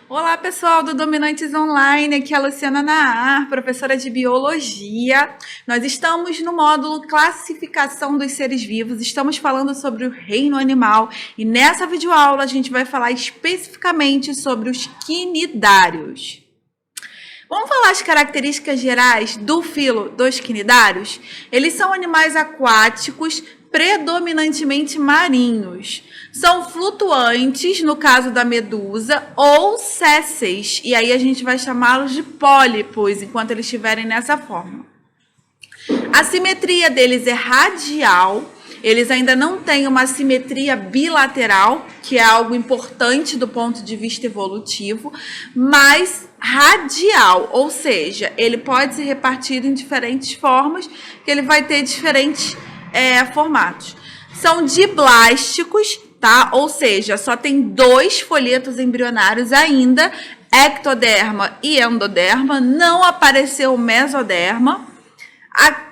Olá, pessoal do Dominantes Online, aqui é a Luciana Nahar, professora de Biologia. Nós estamos no módulo Classificação dos Seres Vivos, estamos falando sobre o reino animal e nessa videoaula a gente vai falar especificamente sobre os quinidários. Vamos falar as características gerais do filo dos quinidários? Eles são animais aquáticos, predominantemente marinhos. São flutuantes, no caso da medusa, ou sésseis, e aí a gente vai chamá-los de pólipos, enquanto eles estiverem nessa forma. A simetria deles é radial, eles ainda não têm uma simetria bilateral, que é algo importante do ponto de vista evolutivo, mas radial, ou seja, ele pode ser repartido em diferentes formas, que ele vai ter diferentes formatos. São diblásticos, tá? Ou seja, só tem 2 folhetos embrionários ainda, ectoderma e endoderma, não apareceu o mesoderma.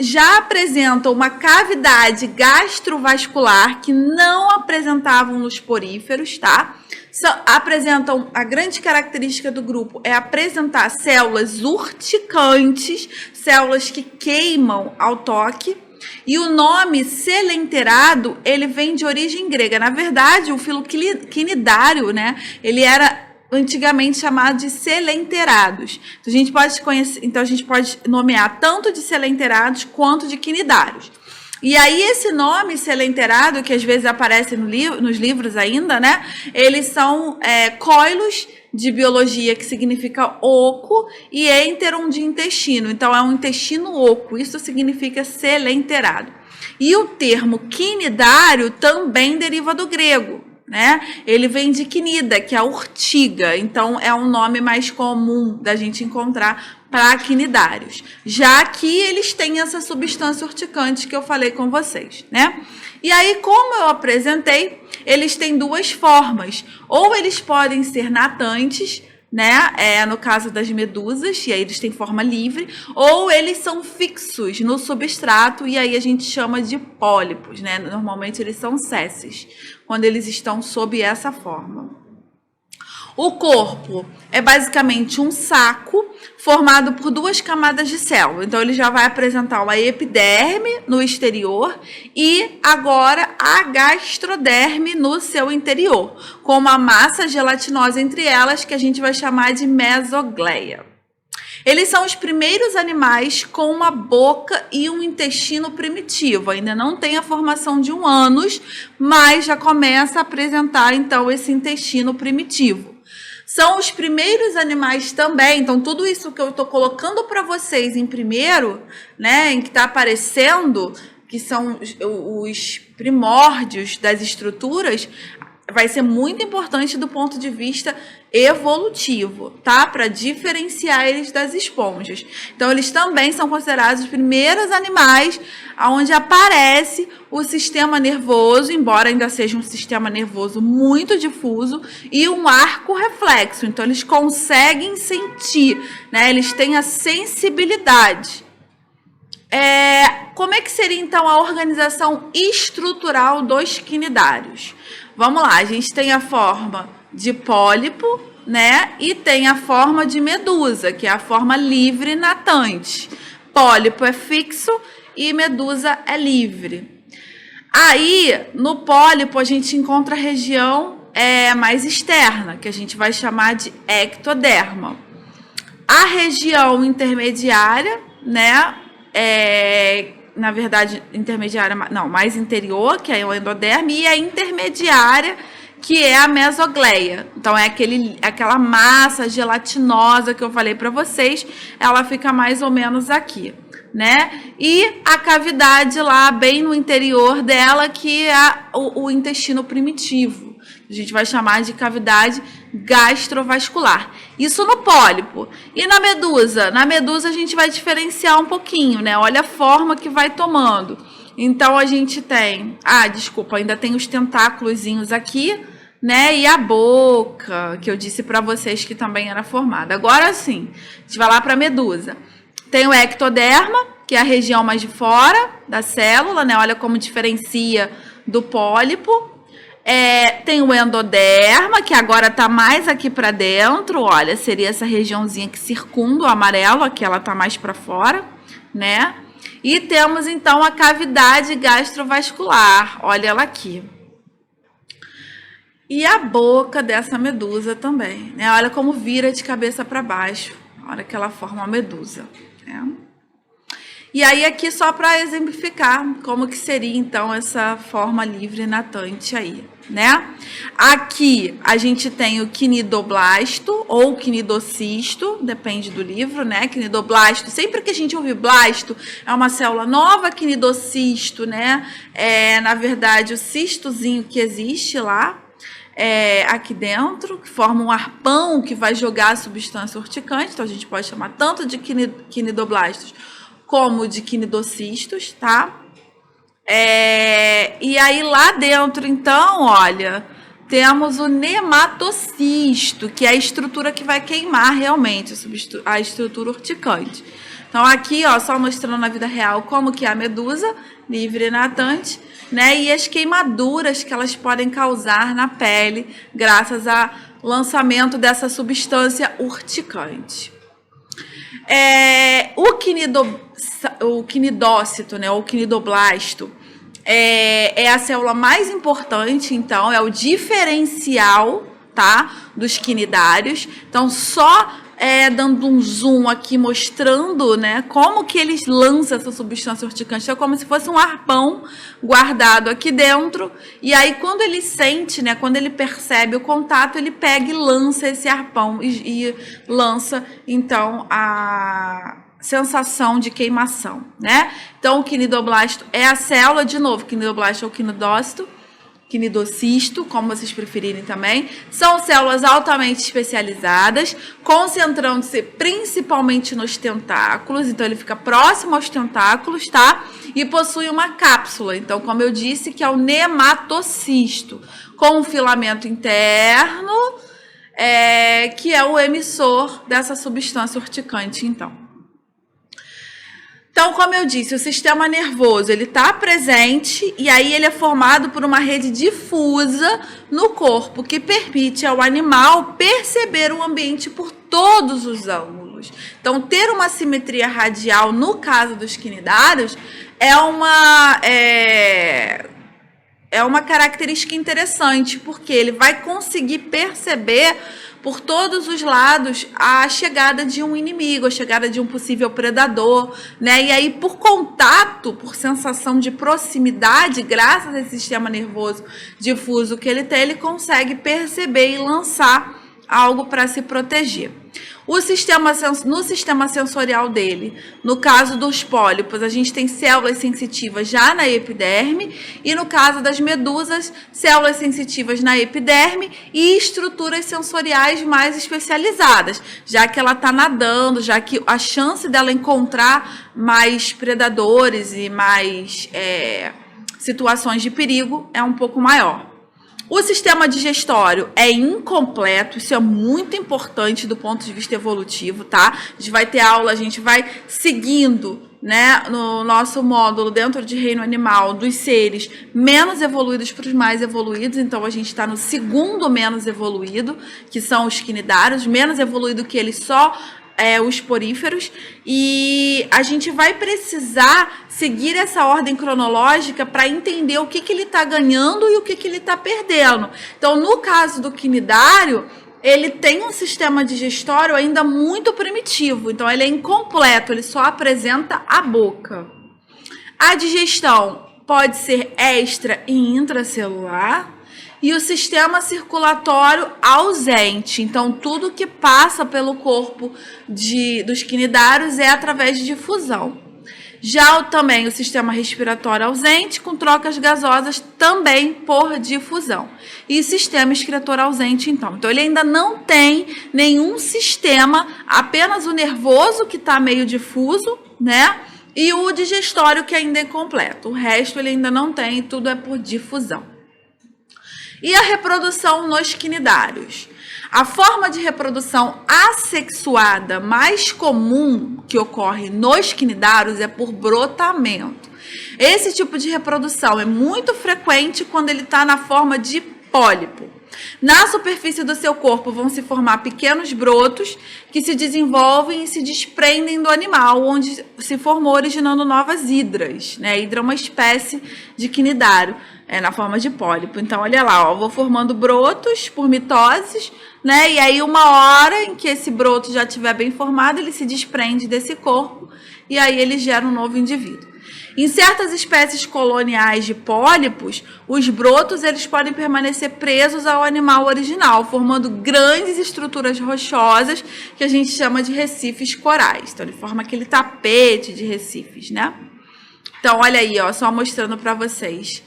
Já apresentam uma cavidade gastrovascular que não apresentavam nos poríferos, tá? Apresentam, a grande característica do grupo é apresentar células urticantes, células que queimam ao toque. E o nome selenterado, ele vem de origem grega. Na verdade, o filo quinidário, né, ele era antigamente chamado de selenterados. Então a gente pode nomear tanto de selenterados quanto de quinidários. E aí esse nome selenterado, que às vezes aparece nos livros ainda, né, eles são coilos de biologia, que significa oco, e enteron de intestino. Então é um intestino oco, isso significa selenterado. E o termo quinidário também deriva do grego, né? Ele vem de quinida, que é a urtiga, então é um nome mais comum da gente encontrar para quinidários, já que eles têm essa substância urticante que eu falei com vocês, né? E aí, como eu apresentei, eles têm 2 formas, ou eles podem ser natantes, né? No caso das medusas, e aí eles têm forma livre, ou eles são fixos no substrato, e aí a gente chama de pólipos, né? Normalmente eles são sésseis, quando eles estão sob essa forma. O corpo é basicamente um saco formado por 2 camadas de célula. Então, ele já vai apresentar uma epiderme no exterior e agora a gastroderme no seu interior, com uma massa gelatinosa entre elas que a gente vai chamar de mesogleia. Eles são os primeiros animais com uma boca e um intestino primitivo. Ainda não tem a formação de um ânus, mas já começa a apresentar, então, esse intestino primitivo. São os primeiros animais também, então tudo isso que eu estou colocando para vocês em primeiro, né, em que está aparecendo, que são os primórdios das estruturas, vai ser muito importante do ponto de vista evolutivo, tá? Para diferenciar eles das esponjas. Então, eles também são considerados os primeiros animais onde aparece o sistema nervoso, embora ainda seja um sistema nervoso muito difuso, e um arco reflexo. Então, eles conseguem sentir, né? Eles têm a sensibilidade. Como é que seria, então, a organização estrutural dos quinidários? Vamos lá, a gente tem a forma de pólipo, né? E tem a forma de medusa, que é a forma livre natante. Pólipo é fixo e medusa é livre. Aí, no pólipo, a gente encontra a região mais externa, que a gente vai chamar de ectoderma. A região intermediária, né? Na verdade, intermediária, não, mais interior, que é o endoderme, e a intermediária, que é a mesogleia. Então, é aquela massa gelatinosa que eu falei para vocês, ela fica mais ou menos aqui, né? E a cavidade lá, bem no interior dela, que é o intestino primitivo. A gente vai chamar de cavidade gastrovascular. Isso no pólipo. E na medusa? Na medusa a gente vai diferenciar um pouquinho, né? Olha a forma que vai tomando. Então, a gente tem... ainda tem os tentáculozinhos aqui, né? E a boca, que eu disse para vocês que também era formada. Agora sim, a gente vai lá para a medusa. Tem o ectoderma, que é a região mais de fora da célula, né? Olha como diferencia do pólipo. Tem o endoderma, que agora tá mais aqui para dentro, olha, seria essa regiãozinha que circunda o amarelo, aqui ela tá mais para fora, né? E temos então a cavidade gastrovascular, olha ela aqui. E a boca dessa medusa também, né? Olha como vira de cabeça para baixo, olha que ela forma uma medusa, né? E aí aqui só para exemplificar como que seria então essa forma livre natante aí, né? Aqui a gente tem o quinidoblasto ou quinidocisto, depende do livro, né? Quinidoblasto, sempre que a gente ouve blasto, é uma célula nova, quinidocisto, né? Na verdade, o cistozinho que existe lá, aqui dentro, que forma um arpão que vai jogar a substância urticante, então a gente pode chamar tanto de quinidoblastos como de quinidocistos, tá? E aí lá dentro, então, olha, temos o nematocisto, que é a estrutura que vai queimar realmente, a estrutura urticante. Então aqui, ó, só mostrando na vida real como que é a medusa, livre e natante, né? E as queimaduras que elas podem causar na pele, graças ao lançamento dessa substância urticante. O quinidócito, né, ou quinidoblasto, é a célula mais importante, então, é o diferencial, tá, dos quinidários. Então, só dando um zoom aqui, mostrando, né, como que eles lançam essa substância urticante. É como se fosse um arpão guardado aqui dentro, e aí quando ele sente, né, quando ele percebe o contato, ele pega e lança esse arpão e lança, então, a sensação de queimação, né? Então, o quinidoblasto é a célula, de novo, quinidoblasto ou quinidócito, quinidocisto, como vocês preferirem também, são células altamente especializadas, concentrando-se principalmente nos tentáculos, então ele fica próximo aos tentáculos, tá? E possui uma cápsula, então, como eu disse, que é o nematocisto, com um filamento interno, que é o emissor dessa substância urticante, então. Então, como eu disse, o sistema nervoso, ele está presente e aí ele é formado por uma rede difusa no corpo que permite ao animal perceber o ambiente por todos os ângulos. Então, ter uma simetria radial, no caso dos quinidários, é uma característica interessante, porque ele vai conseguir perceber por todos os lados a chegada de um inimigo, a chegada de um possível predador, né? E aí, por contato, por sensação de proximidade, graças a esse sistema nervoso difuso que ele tem, ele consegue perceber e lançar algo para se proteger. No sistema sensorial dele, no caso dos pólipos, a gente tem células sensitivas já na epiderme, e no caso das medusas, células sensitivas na epiderme e estruturas sensoriais mais especializadas, já que ela está nadando, já que a chance dela encontrar mais predadores e mais situações de perigo é um pouco maior. O sistema digestório é incompleto, isso é muito importante do ponto de vista evolutivo, tá? A gente vai ter aula, a gente vai seguindo, né, no nosso módulo dentro de reino animal, dos seres menos evoluídos para os mais evoluídos. Então, a gente está no segundo menos evoluído, que são os quinidários, menos evoluído que eles só os poríferos, e a gente vai precisar seguir essa ordem cronológica para entender o que ele está ganhando e o que ele está perdendo. Então, no caso do quinidário, ele tem um sistema digestório ainda muito primitivo, então ele é incompleto, ele só apresenta a boca. A digestão pode ser extra e intracelular, e o sistema circulatório ausente. Então, tudo que passa pelo corpo dos quinidários é através de difusão. Já também o sistema respiratório ausente, com trocas gasosas também por difusão. E sistema excretor ausente, então. Então, ele ainda não tem nenhum sistema, apenas o nervoso, que está meio difuso, né? E o digestório, que ainda é completo. O resto ele ainda não tem, tudo é por difusão. E a reprodução nos quinidários? A forma de reprodução assexuada mais comum que ocorre nos quinidários é por brotamento. Esse tipo de reprodução é muito frequente quando ele está na forma de pólipo. Na superfície do seu corpo vão se formar pequenos brotos que se desenvolvem e se desprendem do animal, onde se formou originando novas hidras, né? A hidra é uma espécie de quinidário, na forma de pólipo. Então, olha lá, ó, vou formando brotos por mitoses, né? E aí, uma hora em que esse broto já estiver bem formado, ele se desprende desse corpo e aí ele gera um novo indivíduo. Em certas espécies coloniais de pólipos, os brotos eles podem permanecer presos ao animal original, formando grandes estruturas rochosas que a gente chama de recifes corais. Então, ele forma aquele tapete de recifes, né? Então, olha aí, ó, só mostrando para vocês.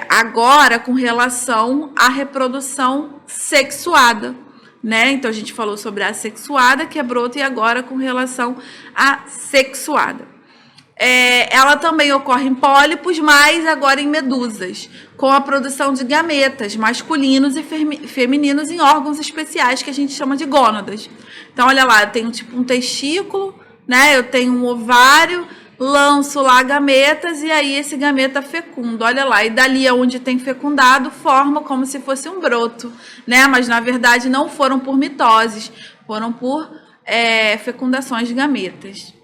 Agora, com relação à reprodução sexuada, né? Então, a gente falou sobre a assexuada, que é broto, e agora com relação à sexuada. Ela também ocorre em pólipos, mas agora em medusas, com a produção de gametas masculinos e femininos em órgãos especiais que a gente chama de gônadas. Então, olha lá, eu tenho tipo um testículo, né? Eu tenho um ovário, lanço lá gametas e aí esse gameta fecunda, olha lá. E dali onde tem fecundado, forma como se fosse um broto, né? Mas, na verdade, não foram por mitoses, foram por fecundações de gametas.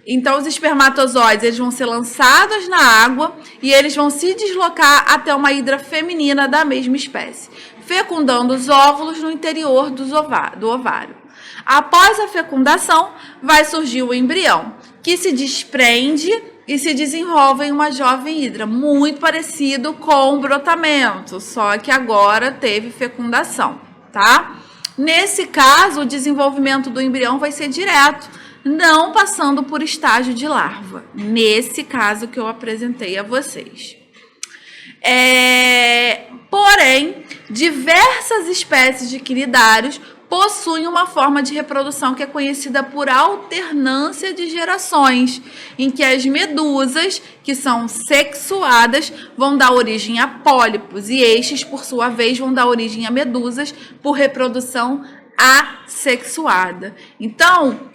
Então, os espermatozoides eles vão ser lançados na água e eles vão se deslocar até uma hidra feminina da mesma espécie, fecundando os óvulos no interior do ovário. Após a fecundação, vai surgir o embrião, que se desprende e se desenvolve em uma jovem hidra, muito parecido com o brotamento, só que agora teve fecundação, tá? Nesse caso, o desenvolvimento do embrião vai ser direto, não passando por estágio de larva, nesse caso que eu apresentei a vocês. Porém, diversas espécies de quinidários possuem uma forma de reprodução que é conhecida por alternância de gerações, em que as medusas, que são sexuadas, vão dar origem a pólipos, e estes, por sua vez, vão dar origem a medusas por reprodução assexuada. Então,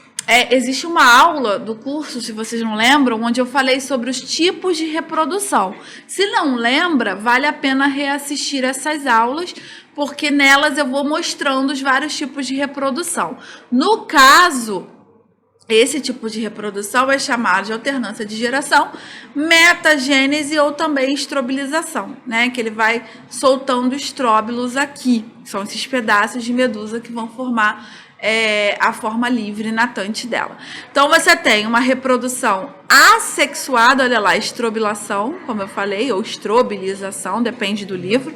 existe uma aula do curso, se vocês não lembram, onde eu falei sobre os tipos de reprodução. Se não lembra, vale a pena reassistir essas aulas, porque nelas eu vou mostrando os vários tipos de reprodução. No caso, esse tipo de reprodução é chamado de alternância de geração, metagênese ou também estrobilização, né? Que ele vai soltando estróbilos aqui. São esses pedaços de medusa que vão formar a forma livre natante dela. Então, você tem uma reprodução assexuada, olha lá, estrobilação, como eu falei, ou estrobilização, depende do livro.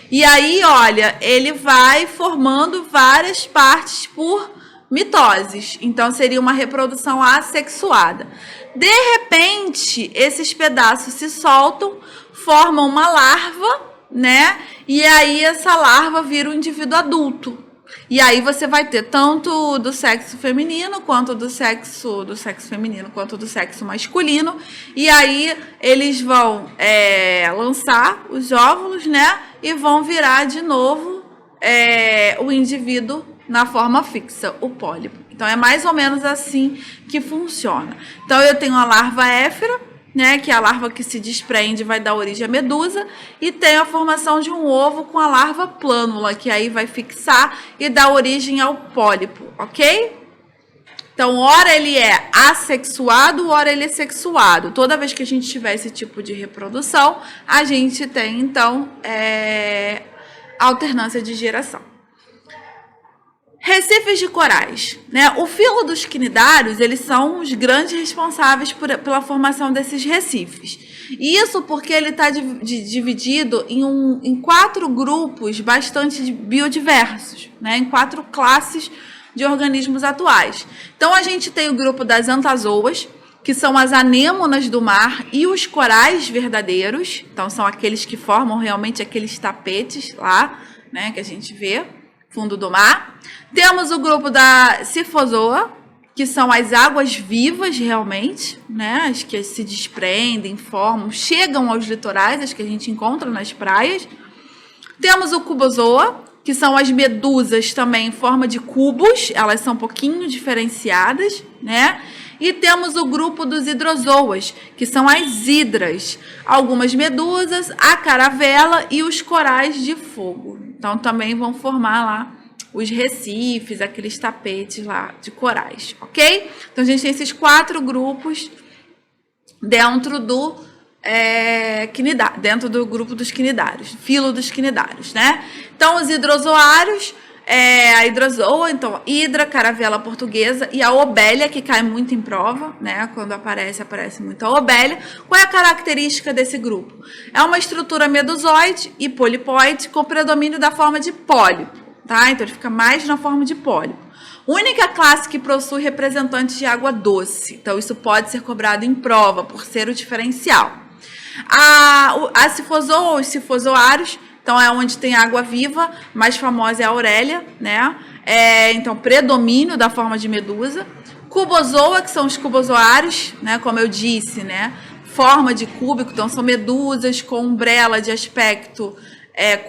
E aí, olha, ele vai formando várias partes por mitoses. Então, seria uma reprodução assexuada. De repente, esses pedaços se soltam, formam uma larva, né? E aí, essa larva vira um indivíduo adulto. E aí você vai ter tanto do sexo feminino quanto do sexo feminino quanto do sexo masculino. E aí eles vão lançar os óvulos, né? E vão virar de novo o indivíduo na forma fixa, o pólipo. Então é mais ou menos assim que funciona. Então eu tenho a larva éfera, né, que é a larva que se desprende vai dar origem à medusa, e tem a formação de um ovo com a larva plânula, que aí vai fixar e dar origem ao pólipo, ok? Então, ora ele é assexuado, ora ele é sexuado. Toda vez que a gente tiver esse tipo de reprodução, a gente tem, então, alternância de geração. Recifes de corais, né? O filo dos quinidários, eles são os grandes responsáveis pela formação desses recifes. Isso porque ele está dividido em 4 grupos bastante biodiversos, né? Em 4 classes de organismos atuais. Então, a gente tem o grupo das antazoas, que são as anêmonas do mar e os corais verdadeiros. Então, são aqueles que formam realmente aqueles tapetes lá, né? Que a gente vê. Fundo do mar. Temos o grupo da Cifozoa, que são as águas vivas realmente, né? As que se desprendem, formam, chegam aos litorais, as que a gente encontra nas praias. Temos o Cubozoa, que são as medusas também em forma de cubos, elas são um pouquinho diferenciadas, né? E temos o grupo dos hidrozoas, que são as hidras, algumas medusas, a caravela e os corais de fogo. Então também vão formar lá os recifes, aqueles tapetes lá de corais, ok? Então a gente tem esses 4 grupos dentro do dentro do grupo dos quinidários, filo dos quinidários, né? Então os hidrozoários, a hidrozoa, então hidra, caravela portuguesa e a obélia, que cai muito em prova, né? Quando aparece muito a obélia. Qual é a característica desse grupo? É uma estrutura medusoide e polipoide com predomínio da forma de pólipo, tá? Então ele fica mais na forma de pólipo. Única classe que possui representantes de água doce. Então, isso pode ser cobrado em prova, por ser o diferencial. A cifozoa ou os cifozoários, então é onde tem água viva, mais famosa é a aurélia, né? Então, predomínio da forma de medusa. Cubozoa, que são os cubozoários, né? Como eu disse, né? Forma de cúbico, então são medusas com umbrella de aspecto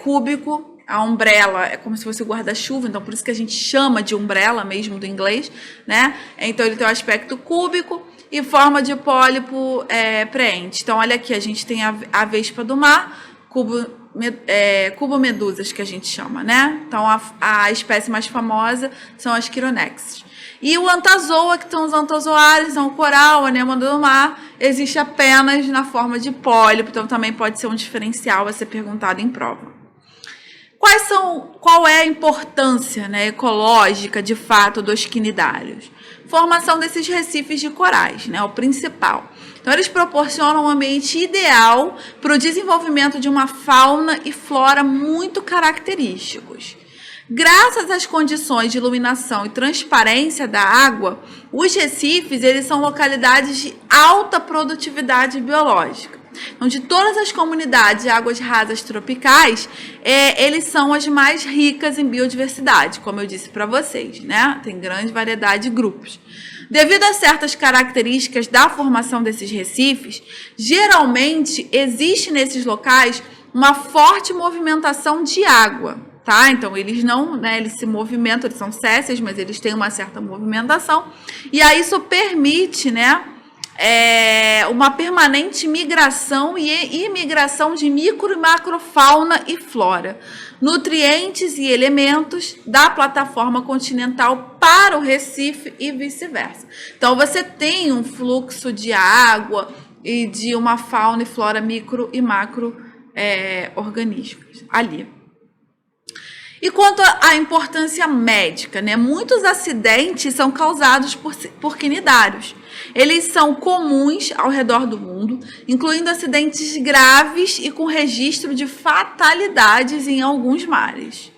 cúbico. A umbrella é como se fosse o guarda-chuva, então por isso que a gente chama de umbrella mesmo do inglês, né? Então ele tem um aspecto cúbico e forma de pólipo preente. Então olha aqui, a gente tem a vespa do mar, cubomedusas que a gente chama, né? Então a espécie mais famosa são as chironexes. E o antazoa, que são os antozoários, são o coral, a anêmona do mar, existe apenas na forma de pólipo, então também pode ser um diferencial a ser perguntado em prova. Qual é a importância, né, ecológica, de fato, dos quinidários? Formação desses recifes de corais, né, o principal. Então, eles proporcionam um ambiente ideal para o desenvolvimento de uma fauna e flora muito característicos. Graças às condições de iluminação e transparência da água, os recifes eles são localidades de alta produtividade biológica. Então, de todas as comunidades de águas rasas tropicais, eles são as mais ricas em biodiversidade, como eu disse para vocês, né? Tem grande variedade de grupos. Devido a certas características da formação desses recifes, geralmente existe nesses locais uma forte movimentação de água, tá? Então, eles não, né, eles se movimentam, eles são sésseis, mas eles têm uma certa movimentação, e aí isso permite, né, uma permanente migração e imigração de micro e macrofauna e flora, nutrientes e elementos da plataforma continental para o Recife e vice-versa. Então, você tem um fluxo de água e de uma fauna e flora micro e macro organismos ali. E quanto à importância médica, né? Muitos acidentes são causados por quinidários. Eles são comuns ao redor do mundo, incluindo acidentes graves e com registro de fatalidades em alguns mares.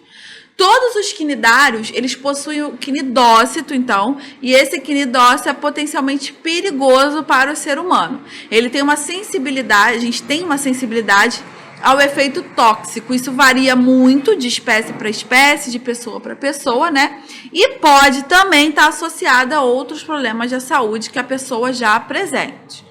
Todos os quinidários, eles possuem o quinidócito, então, e esse quinidócito é potencialmente perigoso para o ser humano. Ele tem uma sensibilidade, a gente tem uma sensibilidade ao efeito tóxico. Isso varia muito de espécie para espécie, de pessoa para pessoa, né? E pode também estar associada a outros problemas de saúde que a pessoa já apresente.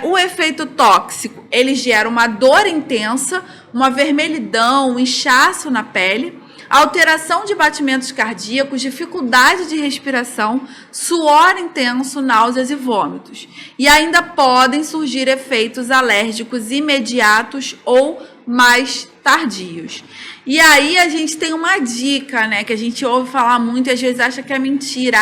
O efeito tóxico, ele gera uma dor intensa, uma vermelhidão, um inchaço na pele, alteração de batimentos cardíacos, dificuldade de respiração, suor intenso, náuseas e vômitos. E ainda podem surgir efeitos alérgicos imediatos ou mais tardios. E aí a gente tem uma dica, né, que a gente ouve falar muito e às vezes acha que é mentira.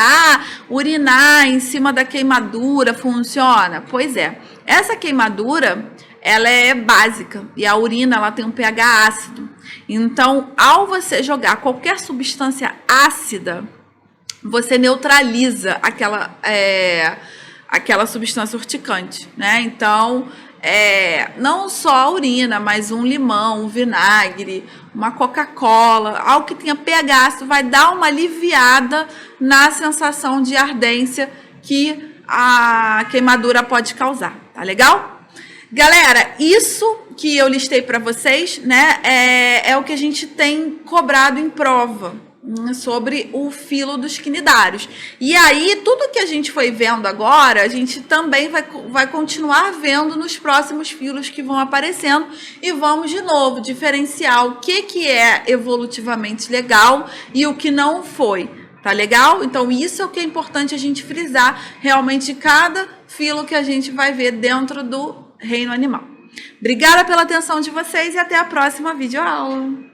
Urinar em cima da queimadura funciona? Pois é, essa queimadura, ela é básica e a urina ela tem um pH ácido. Então, ao você jogar qualquer substância ácida, você neutraliza aquela substância urticante, né? Então, não só a urina, mas um limão, um vinagre, uma Coca-Cola, algo que tenha pH ácido vai dar uma aliviada na sensação de ardência que a queimadura pode causar, tá legal? Galera, isso que eu listei para vocês, né, é o que a gente tem cobrado em prova, sobre o filo dos quinidários. E aí, tudo que a gente foi vendo agora, a gente também vai continuar vendo nos próximos filos que vão aparecendo e vamos, de novo, diferenciar o que é evolutivamente legal e o que não foi. Tá legal? Então, isso é o que é importante a gente frisar realmente cada filo que a gente vai ver dentro do reino animal. Obrigada pela atenção de vocês e até a próxima videoaula.